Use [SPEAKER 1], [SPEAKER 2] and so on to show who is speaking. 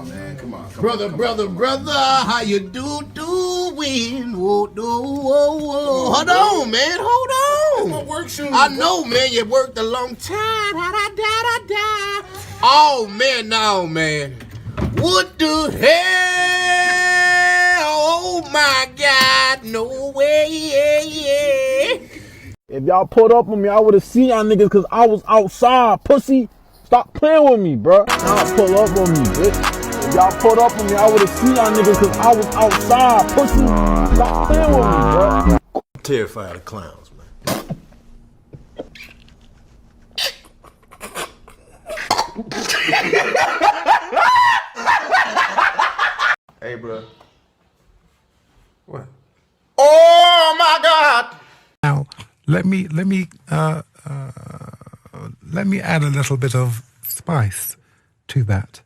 [SPEAKER 1] man. Come on.
[SPEAKER 2] Brother, how you doing? Whoa. Hold on, man. Hold on.
[SPEAKER 1] My work shoes.
[SPEAKER 2] I know, man. You worked a long time. Da. Oh, man, no, man. What the hell? Oh, my God. No way.
[SPEAKER 3] If y'all pulled up on me, I would have seen y'all niggas because I was outside, pussy. Stop playing with me, bro. Y'all pull up on me, bitch. If y'all pulled up on me, I would have seen y'all niggas because I was outside, pussy. Stop playing with me, bro.
[SPEAKER 2] I'm terrified of clowns, man.
[SPEAKER 1] Hey, bro. What?
[SPEAKER 2] Oh, my God.
[SPEAKER 4] Now, let me add a little bit of spice to that.